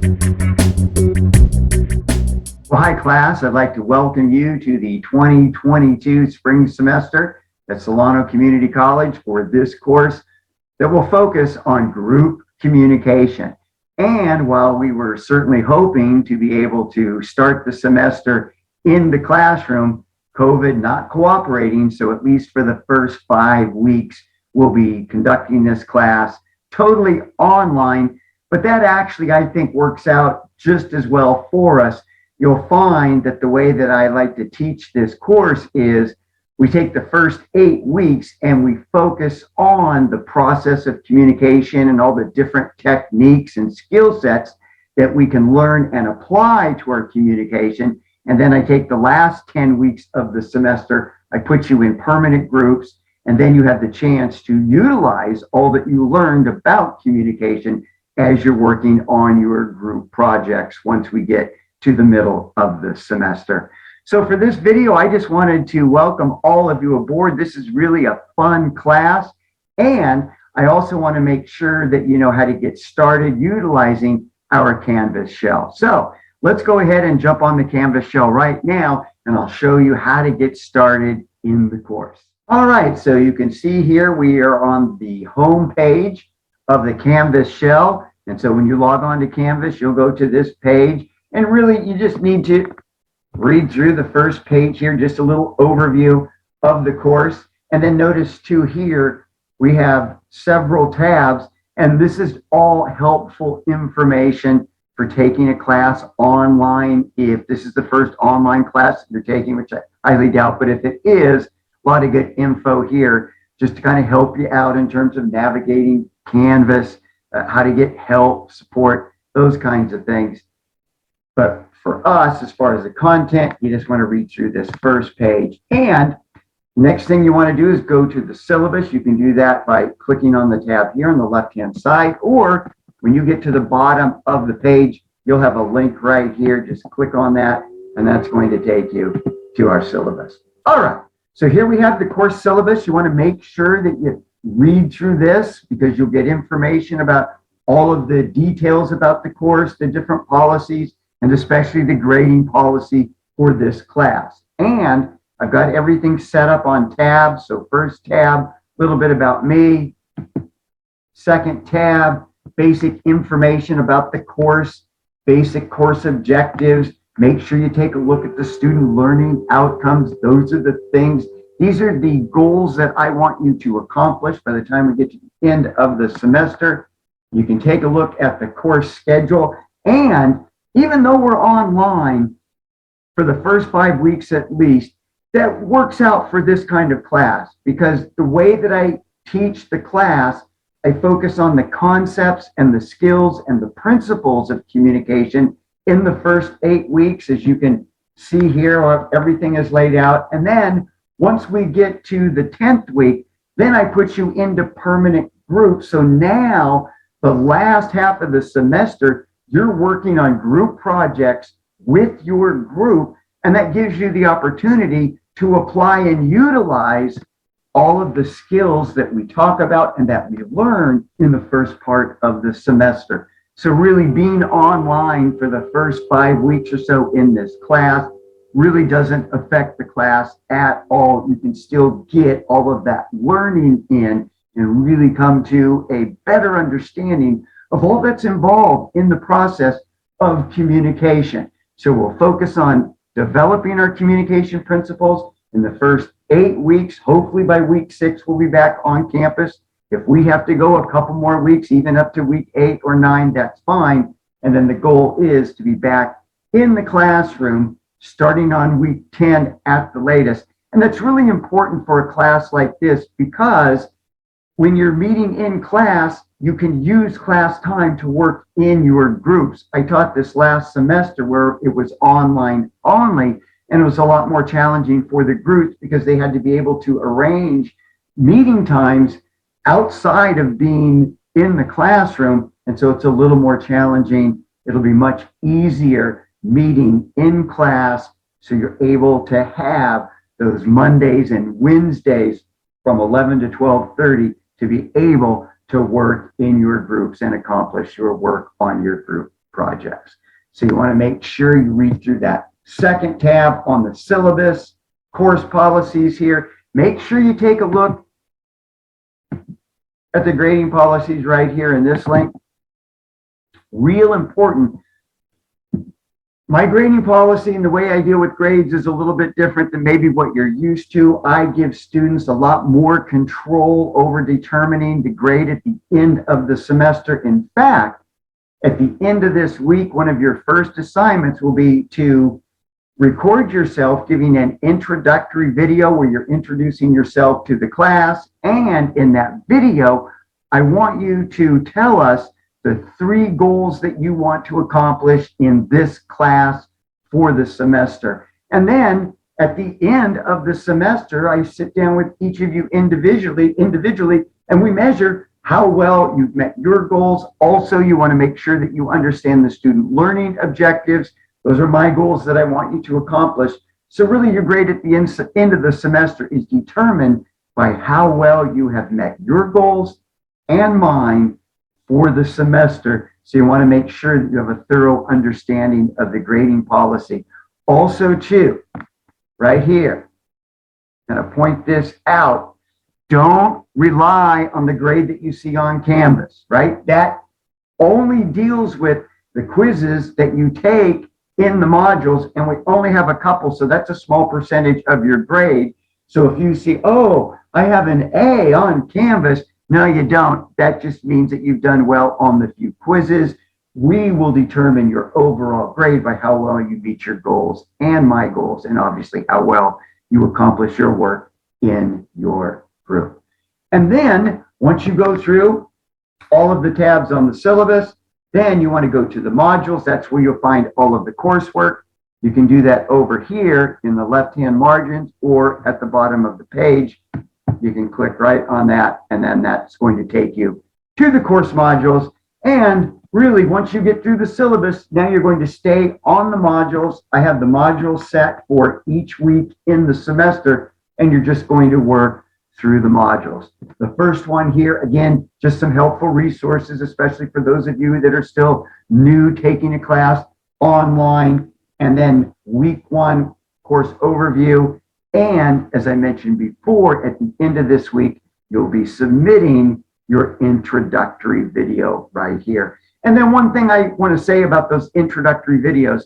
Well, hi class, I'd like to welcome you to the 2022 spring semester at Solano Community College for this course that will focus on group communication. And while we were certainly hoping to be able to start the semester in the classroom, COVID not cooperating, so at least for the first 5 weeks, we'll be conducting this class totally online, but that actually, I think, works out just as well for us. You'll find that the way that I like to teach this course is we take the first 8 weeks and we focus on the process of communication and all the different techniques and skill sets that we can learn and apply to our communication. And then I take the last 10 weeks of the semester, I put you in permanent groups, and then you have the chance to utilize all that you learned about communication as you're working on your group projects once we get to the middle of the semester. So for this video, I just wanted to welcome all of you aboard. This is really a fun class. And I also want to make sure that you know how to get started utilizing our Canvas shell. So let's go ahead and jump on the Canvas shell right now, and I'll show you how to get started in the course. All right, so you can see here we are on the home page of the Canvas shell. And so when you log on to Canvas, you'll go to this page. And really, you just need to read through the first page here, just a little overview of the course. And then notice too here, we have several tabs, and this is all helpful information for taking a class online. If this is the first online class you're taking, which I highly doubt, but if it is, a lot of good info here just to kind of help you out in terms of navigating Canvas, how to get help, support, those kinds of things. But for us, as far as the content, you just want to read through this first page. And next thing you want to do is go to the syllabus. You can do that by clicking on the tab here on the left-hand side, or when you get to the bottom of the page, you'll have a link right here. Just click on that, and that's going to take you to our syllabus. All right, so here we have the course syllabus. You want to make sure that you read through this because you'll get information about all of the details about the course, the different policies, and especially the grading policy for this class. And I've got everything set up on tabs. So first tab, a little bit about me. Second tab, basic information about the course, basic course objectives. Make sure you take a look at the student learning outcomes. Those are the things. These are the goals that I want you to accomplish by the time we get to the end of the semester. You can take a look at the course schedule. And even though we're online for the first 5 weeks at least, that works out for this kind of class because the way that I teach the class, I focus on the concepts and the skills and the principles of communication in the first 8 weeks, as you can see here, everything is laid out. And then once we get to the 10th week, then I put you into permanent groups. So now the last half of the semester, you're working on group projects with your group, and that gives you the opportunity to apply and utilize all of the skills that we talk about and that we learn in the first part of the semester. So really being online for the first 5 weeks or so in this class really doesn't affect the class at all. You can still get all of that learning in and really come to a better understanding of all that's involved in the process of communication. So we'll focus on developing our communication principles in the first 8 weeks. Hopefully by week 6, we'll be back on campus. If we have to go a couple more weeks, even up to week 8 or 9, that's fine. And then the goal is to be back in the classroom starting on week 10 at the latest. And that's really important for a class like this because when you're meeting in class, you can use class time to work in your groups. I taught this last semester where it was online only, and it was a lot more challenging for the groups because they had to be able to arrange meeting times outside of being in the classroom. And so it's a little more challenging. It'll be much easier meeting in class so you're able to have those Mondays and Wednesdays from 11 to 12:30 to be able to work in your groups and accomplish your work on your group projects. So you want to make sure you read through that. Second tab on the syllabus, course policies here. Make sure you take a look at the grading policies right here in this link. Real important. My grading policy and the way I deal with grades is a little bit different than maybe what you're used to. I give students a lot more control over determining the grade at the end of the semester. In fact, at the end of this week, one of your first assignments will be to record yourself giving an introductory video where you're introducing yourself to the class. And in that video, I want you to tell us the 3 goals that you want to accomplish in this class for the semester. And then at the end of the semester, I sit down with each of you individually, and we measure how well you've met your goals. Also, you want to make sure that you understand the student learning objectives. Those are my goals that I want you to accomplish. So really your grade at the end of the semester is determined by how well you have met your goals and mine for the semester. So you want to make sure that you have a thorough understanding of the grading policy. Also too, right here, I'm going to point this out. Don't rely on the grade that you see on Canvas, right? That only deals with the quizzes that you take in the modules, and we only have a couple, so that's a small percentage of your grade. So if you see, oh, I have an A on Canvas, no, you don't. That just means that you've done well on the few quizzes. We will determine your overall grade by how well you meet your goals and my goals, and obviously how well you accomplish your work in your group. And then once you go through all of the tabs on the syllabus, then you want to go to the modules. That's where you'll find all of the coursework. You can do that over here in the left-hand margins or at the bottom of the page. You can click right on that, and then that's going to take you to the course modules. And really, once you get through the syllabus, now you're going to stay on the modules. I have the modules set for each week in the semester, and you're just going to work through the modules. The first one here, again, just some helpful resources, especially for those of you that are still new taking a class online. And then week 1 course overview. And as I mentioned before, at the end of this week, you'll be submitting your introductory video right here. And then one thing I want to say about those introductory videos,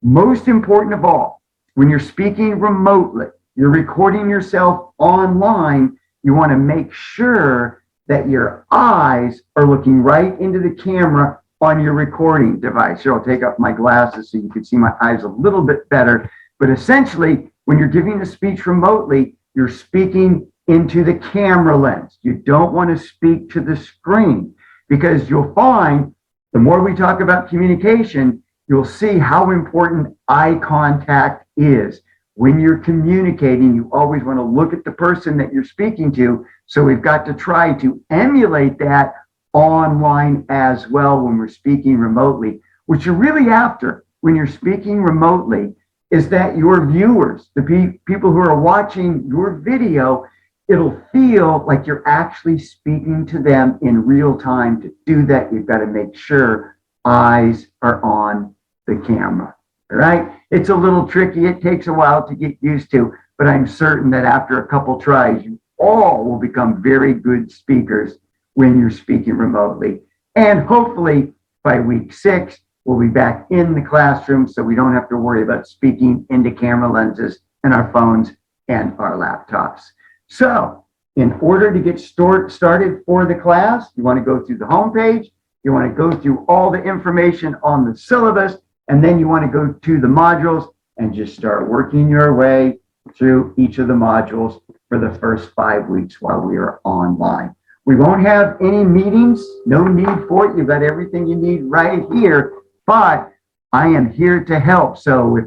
most important of all, when you're speaking remotely, you're recording yourself online, you want to make sure that your eyes are looking right into the camera on your recording device. Here, I'll take off my glasses so you can see my eyes a little bit better. But essentially, when you're giving a speech remotely, you're speaking into the camera lens. You don't want to speak to the screen, because you'll find the more we talk about communication, you'll see how important eye contact is. When you're communicating, you always want to look at the person that you're speaking to. So we've got to try to emulate that online as well when we're speaking remotely. What you're really after when you're speaking remotely is that your viewers, the people who are watching your video, it'll feel like you're actually speaking to them in real time. To do that, you've got to make sure eyes are on the camera. All right? It's a little tricky. It takes a while to get used to, but I'm certain that after a couple tries, you all will become very good speakers when you're speaking remotely. And hopefully by week 6, we'll be back in the classroom so we don't have to worry about speaking into camera lenses and our phones and our laptops. So in order to get started for the class, you want to go through the homepage, you want to go through all the information on the syllabus, and then you want to go to the modules and just start working your way through each of the modules for the first 5 weeks while we are online. We won't have any meetings, no need for it. You've got everything you need right here, but I am here to help. So if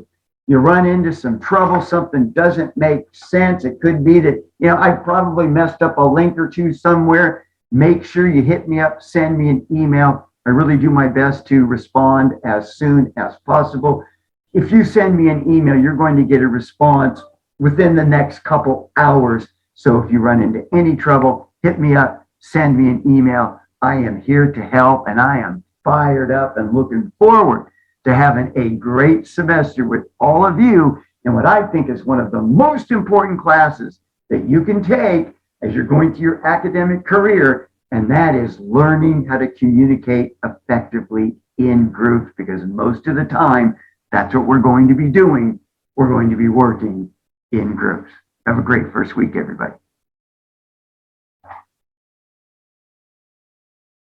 you run into some trouble, something doesn't make sense, it could be that, I probably messed up a link or two somewhere. Make sure you hit me up, send me an email. I really do my best to respond as soon as possible. If you send me an email, you're going to get a response within the next couple hours. So if you run into any trouble, hit me up, send me an email. I am here to help, and I am fired up and looking forward to having a great semester with all of you in what I think is one of the most important classes that you can take as you're going through your academic career, and that is learning how to communicate effectively in groups, because most of the time, that's what we're going to be doing. We're going to be working in groups. Have a great first week, everybody.